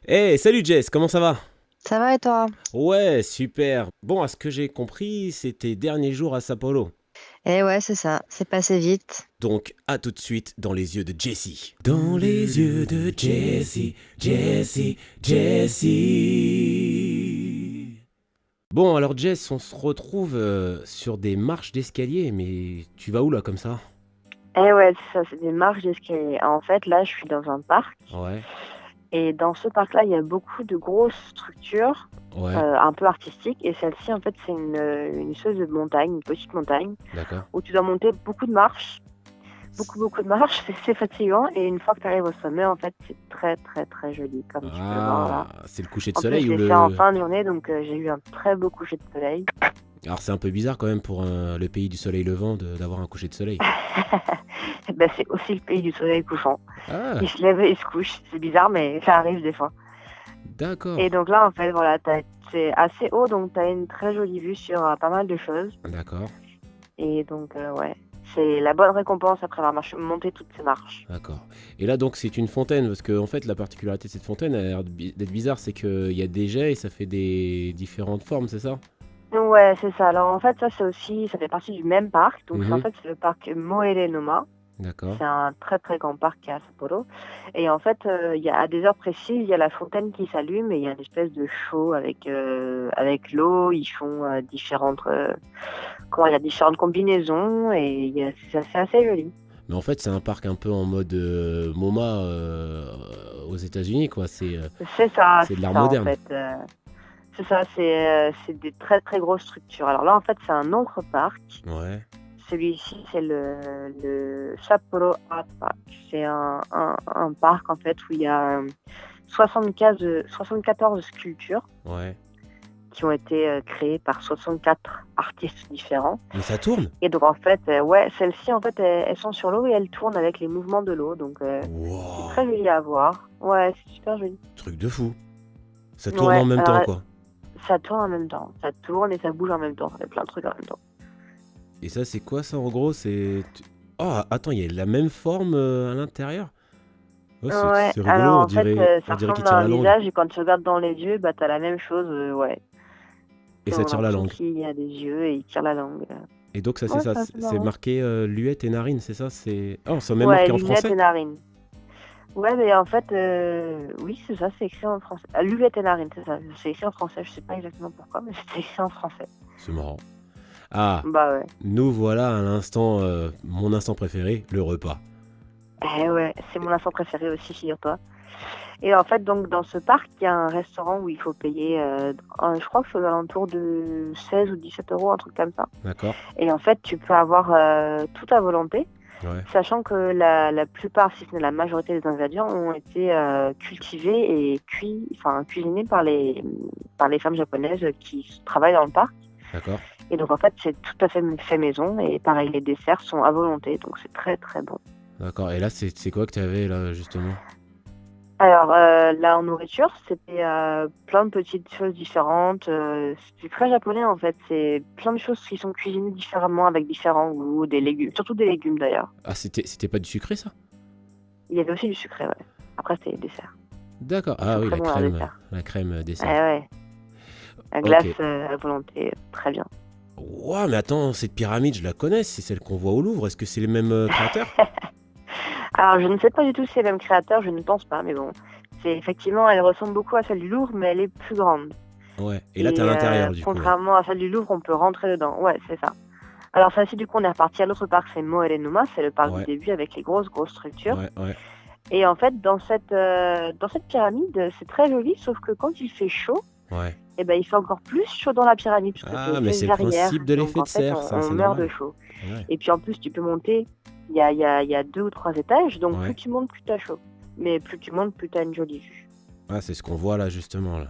Salut Jess, comment ça va? Ça va et toi? Ouais, super. Bon, à ce que j'ai compris, c'est tes derniers jours à Sao Paulo. Eh ouais, c'est ça, c'est passé vite. Donc, à tout de suite dans les yeux de Jessie. Dans les yeux de Jessie, Jessie, Jessie. Bon, alors Jess, on se retrouve sur des marches d'escalier, mais tu vas où là comme ça? Eh ouais, c'est ça, c'est des marches d'escalier. En fait, là, je suis dans un parc. Ouais, Et dans ce parc-là, il y a beaucoup de grosses structures, ouais, un peu artistiques. Et celle-ci, en fait, c'est une espèce de montagne, une petite montagne, d'accord. où tu dois monter beaucoup de marches. Beaucoup de marches, c'est fatigant. Et une fois que tu arrives au sommet, en fait, c'est très, très, très joli, comme tu peux le voir là. Ah, c'est le coucher de En plus, soleil je ou l'ai fait en le... fin de journée, donc j'ai eu un très beau coucher de soleil. Alors c'est un peu bizarre quand même pour le pays du soleil levant d'avoir un coucher de soleil. Ben, c'est aussi le pays du soleil couchant. Ah, Il se lève et il se couche. C'est bizarre, mais ça arrive des fois. d'accord, Et donc là, en fait, voilà, c'est assez haut, donc tu as une très jolie vue sur pas mal de choses. d'accord. Et donc, ouais, c'est la bonne récompense après avoir monté toutes ces marches. D'accord. Et là, donc, c'est une fontaine, parce que, en fait, la particularité de cette fontaine, elle a l'air d'être bizarre, c'est qu'il y a des jets et ça fait des différentes formes, c'est ça? Ouais, c'est ça. Alors, en fait, ça fait partie du même parc. Donc, en Mhm. fait, c'est le parc Moerenoma. D'accord. C'est un très très grand parc qui est à Sao Paulo. Et en fait, à des heures précises, il y a la fontaine qui s'allume et il y a une espèce de show avec l'eau. Ils font il y a différentes combinaisons et c'est assez joli. Mais en fait, c'est un parc un peu en mode MoMA aux États-Unis, quoi. C'est de C'est l'art ça en moderne. fait. C'est ça, c'est des très très grosses structures. Alors là, en fait, c'est un autre parc. Ouais. Celui-ci, c'est le Sapporo Art Park. C'est un parc en fait où il y a 74 sculptures Ouais. qui ont été créées par 64 artistes différents. Mais ça tourne? Et donc en fait, ouais, celles-ci en fait, elles sont sur l'eau et elles tournent avec les mouvements de l'eau. Donc c'est Wow. très joli à voir. Ouais, c'est super joli. Truc de fou. Ça tourne en Ouais, même temps, alors quoi. ça tourne en même temps. Ça tourne et ça bouge en même temps. Ça fait plein de trucs en même temps. Et ça, c'est quoi, ça, en gros? Oh, attends, il y a la même forme à l'intérieur? Oh, Ouais, c'est rigolo, alors en fait, on ça dirait qu'il ressemble à tire un la langue. visage et quand tu regardes dans les yeux, bah t'as la même chose, ouais. Et ça On a tire la l'impression langue. qu'il y a des yeux et il tire la langue. Et donc ça c'est Ouais, ça, c'est assez c'est marrant. marqué luette et narine, c'est ça? C'est même Ouais, marqué en lunettes français? et narines. Ouais, mais en fait, oui, c'est ça, c'est écrit en français. Ah, lunettes et narines, c'est ça. C'est écrit en français, je sais pas exactement pourquoi, mais c'est écrit en français. C'est marrant. Ah, Bah ouais. nous voilà à l'instant, mon instant préféré, le repas. Eh ouais, c'est mon instant préféré aussi, figure-toi. Et en fait, donc, dans ce parc, il y a un restaurant où il faut payer, je crois que c'est aux alentours de 16 ou 17 euros, un truc comme ça. D'accord? Et en fait, tu peux avoir tout à volonté, Ouais. sachant que la plupart, si ce n'est la majorité des ingrédients, ont été cultivés et cuisinés par les femmes japonaises qui travaillent dans le parc. D'accord? Et donc, en fait, c'est tout à fait maison. Et pareil, les desserts sont à volonté, donc c'est très, très bon. D'accord. Et là, c'est quoi que tu avais là, justement? Alors, là, en nourriture, c'était plein de petites choses différentes. C'est très japonais, en fait. C'est plein de choses qui sont cuisinées différemment avec différents goûts, des légumes, surtout des légumes d'ailleurs. Ah, c'était pas du sucré, ça? Il y avait aussi du sucré, ouais. Après, c'était les desserts. D'accord. Ils Ah sont oui, très bons, leurs desserts. la crème Ouais, dessert. ouais. La Ok. glace à volonté, très bien. Ouah, mais attends, cette pyramide, je la connais, c'est celle qu'on voit au Louvre. Est-ce que c'est les mêmes créateurs? Alors, je ne sais pas du tout si c'est le même créateur, je ne pense pas, mais bon. Effectivement, elle ressemble beaucoup à celle du Louvre, mais elle est plus grande. Ouais. Et là, t'es à Et l'intérieur, du coup, là. contrairement à celle du Louvre, on peut rentrer dedans. Ouais, c'est ça. Alors, ça, du coup, on est reparti à l'autre parc, c'est Moerenuma, c'est le parc du Ouais. début avec les grosses structures. Ouais, ouais. Et en fait, dans cette pyramide, c'est très joli, sauf que quand il fait chaud, Ouais. eh ben, il fait encore plus chaud dans la pyramide, parce que Ah, mais c'est une c'est le verrière. principe de Donc, l'effet en de fait, serre, ça, on c'est meurt de normal. chaud. Ouais. Et puis, en plus, tu peux monter. Il y a 2 ou 3 étages, donc plus Ouais. tu montes, plus t'as chaud. Mais plus tu montes, plus t'as une jolie vue. Ah, c'est ce qu'on voit là, justement, là.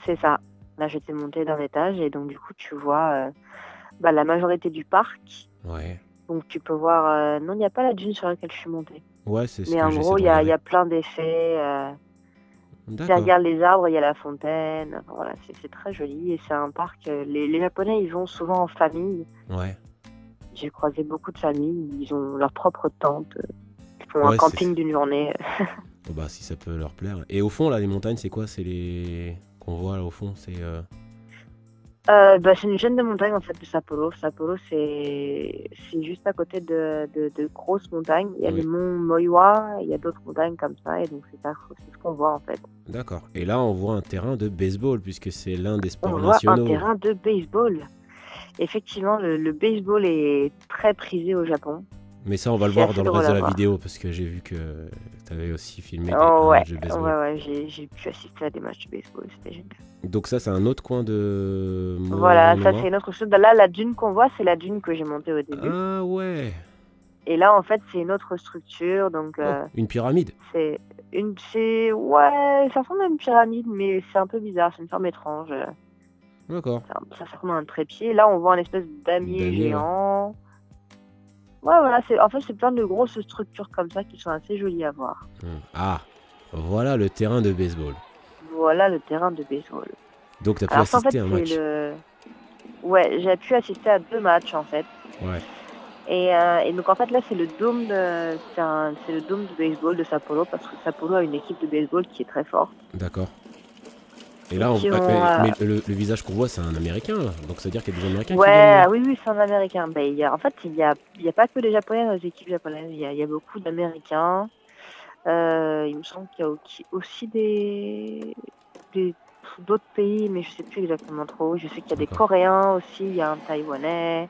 C'est ça. Là, j'étais montée d'un étage, et donc, du coup, tu vois la majorité du parc. Ouais. Donc, tu peux voir... non, il n'y a pas la dune sur laquelle je suis montée. Ouais, c'est ce Mais que en j'essaie gros, de il y regarder. a plein d'effets. Tu D'accord. regardes les arbres, il y a la fontaine. Enfin, voilà, c'est très joli. Et c'est un parc. Les Japonais, ils vont souvent en famille. Ouais. J'ai croisé beaucoup de familles. Ils ont leur propre tente. Ils font un Ouais, camping d'une journée. Bah, si ça peut leur plaire. Et au fond, là, les montagnes, c'est quoi? C'est les... qu'on voit là au fond, c'est... Bah, c'est une chaîne de montagnes en fait de Sapporo. Sapporo, c'est juste à côté de grosses montagnes. Il y a Oui. le mont Moiwa, il y a d'autres montagnes comme ça, et donc c'est ce qu'on voit en fait. D'accord. Et là, on voit un terrain de baseball, puisque c'est l'un des On sports voit un nationaux. terrain de baseball. Effectivement, le baseball est très prisé au Japon. Mais ça, on va le C'est voir assez dans le drôle reste à de la voir. vidéo, parce que j'ai vu que tu avais aussi filmé Oh un ouais, match de baseball. ouais, j'ai pu assister à des matchs de baseball, c'était génial. Donc ça, c'est un autre coin de Voilà, ça Mononoa. c'est une autre chose. Là, la dune qu'on voit, c'est la dune que j'ai montée au début. Ah ouais. Et là, en fait, c'est une autre structure, donc Oh, une pyramide. c'est ouais, ça ressemble à une pyramide, mais c'est un peu bizarre, c'est une forme étrange. D'accord. Ça ressemble à un trépied. Là, on voit un espèce damier Damier, ouais. géant. Ouais, voilà, en fait, c'est plein de grosses structures comme ça qui sont assez jolies à voir. Ah, voilà le terrain de baseball. Voilà le terrain de baseball. Donc tu as pu Alors ça, en fait, assister à un match. Ouais, j'ai pu assister à 2 matchs, en fait. Ouais. Et donc, en fait, là, c'est le dôme c'est le dôme de baseball de Sapporo, parce que Sapporo a une équipe de baseball qui est très forte. D'accord. Et là, Qui mais le visage qu'on voit, c'est un Américain, là. Donc ça veut dire qu'il y a des Américains qui Ouais, viennent. oui, c'est un Américain. En fait, il y a pas que des Japonais dans les équipes japonaises. Il y a beaucoup d'Américains. Il me semble qu'il y a aussi d'autres pays, mais je sais plus exactement trop. Je sais qu'il y a des D'accord. Coréens aussi, il y a un Taïwanais.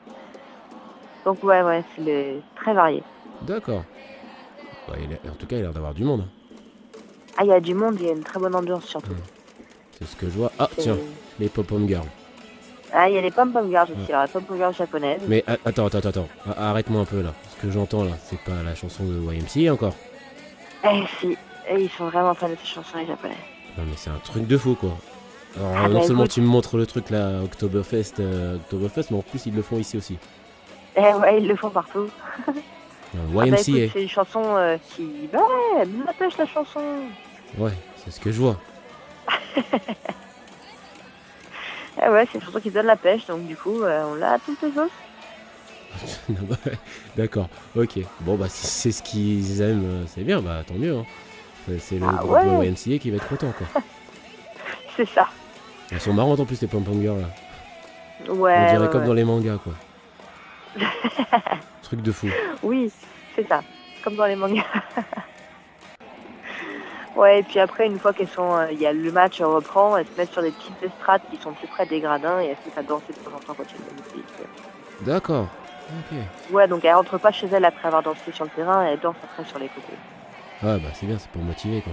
Donc ouais, c'est très varié. D'accord. Bah, en tout cas, il a l'air d'avoir du monde. Ah, il y a du monde, il y a une très bonne ambiance surtout. C'est ce que je vois. Ah, C'est- tiens, les pop-pom girls. Ah, il y a les pom-pom girls aussi, Ouais. alors les pom-pom girls japonaises. Mais attends. Arrête-moi un peu là. Ce que j'entends là, c'est pas la chanson de YMCA encore. Eh si, ils sont vraiment fans de ces chansons les japonais. Non, mais c'est un truc de fou quoi. Alors, Ah non bah seulement écoute, tu me montres le truc là, Oktoberfest, mais en plus ils le font ici aussi. ouais, ils le font partout. Ah bah écoute, YMCA. c'est une chanson qui... Bah ouais, elle m'appelle la chanson. Ouais, c'est ce que je vois. Ah ouais, c'est une chanson qui donne la pêche, donc du coup, on l'a à toutes les sauces. D'accord, ok. Bon, bah, si c'est ce qu'ils aiment, c'est bien, bah, tant mieux. Hein. C'est le Ah groupe de ouais, YMCA qui va être content, quoi. c'est ça. Elles sont marrantes en plus, les pom-pom girls, là. On Ouais, dirait ouais, comme ouais. dans les mangas, quoi. Truc de fou. Oui, c'est ça. Comme dans les mangas. Ouais, et puis après, une fois qu'elles sont... Il y a le match reprend, elles se mettent sur des petites estrades qui sont plus près des gradins et elles se mettent à danser de temps en temps quand il y a de la musique. D'accord, ok. Ouais, donc elles rentrent pas chez elles après avoir dansé sur le terrain, elles dansent après sur les côtés. Ouais, bah, c'est bien, c'est pour motiver, quoi.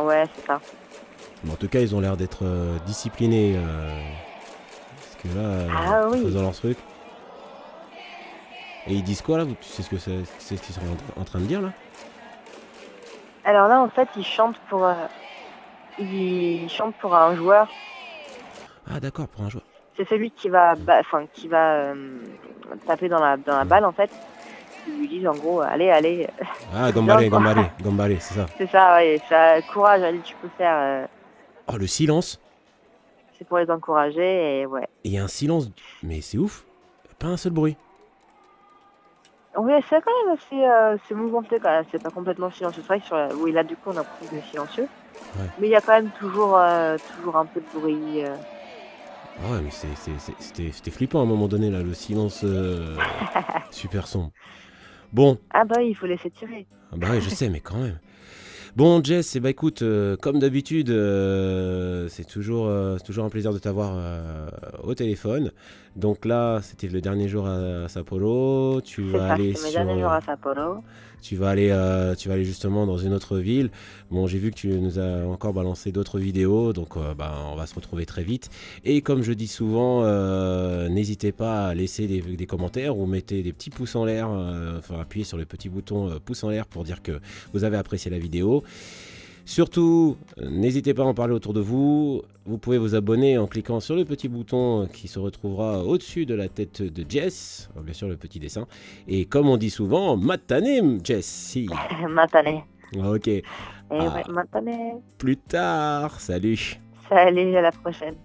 Ouais, c'est ça. Bon, en tout cas, ils ont l'air d'être disciplinés. Parce que là, Ah en oui. faisant leur truc. Et ils disent quoi, là? Tu sais ce que c'est ce qu'ils sont en train de dire, là? Alors là, en fait, ils chantent pour un joueur. Ah, d'accord, pour un joueur. C'est celui qui va, taper dans la balle, en fait. Ils lui disent en gros, allez. Ah, Bien, quoi. gambale, c'est ça. C'est ça, ouais. Ça, courage, allez, tu peux faire. Oh, le silence. C'est pour les encourager et ouais. Et il y a un silence, mais c'est ouf. Pas un seul bruit. Oui, c'est quand même assez mouvementé quand même. C'est pas complètement silencieux. C'est vrai que oui, là, du coup, on a plus de silencieux. Ouais. Mais il y a quand même toujours un peu de bruit. Ah ouais, mais c'était flippant à un moment donné, là, le silence super sombre. Bon, Ah bah oui, il faut laisser tirer. ah bah ouais, je sais, mais quand même. Bon, Jess, eh bah, écoute, comme d'habitude, c'est toujours un plaisir de t'avoir au téléphone. Donc là, c'était le dernier jour à Sapporo. Tu C'est vas ça, aller c'est mes sur, derniers jours à Sapporo. tu vas aller justement dans une autre ville. Bon, j'ai vu que tu nous as encore balancé d'autres vidéos, donc on va se retrouver très vite. Et comme je dis souvent, n'hésitez pas à laisser des commentaires ou mettez des petits pouces en l'air, appuyez sur le petit bouton pouce en l'air pour dire que vous avez apprécié la vidéo. Surtout, n'hésitez pas à en parler autour de vous. Vous pouvez vous abonner en cliquant sur le petit bouton qui se retrouvera au-dessus de la tête de Jess. Bien sûr, le petit dessin. Et comme on dit souvent, matane, Jess. Si. Matane. Ok. Et ouais, matane. Plus tard. Salut. Salut, à la prochaine.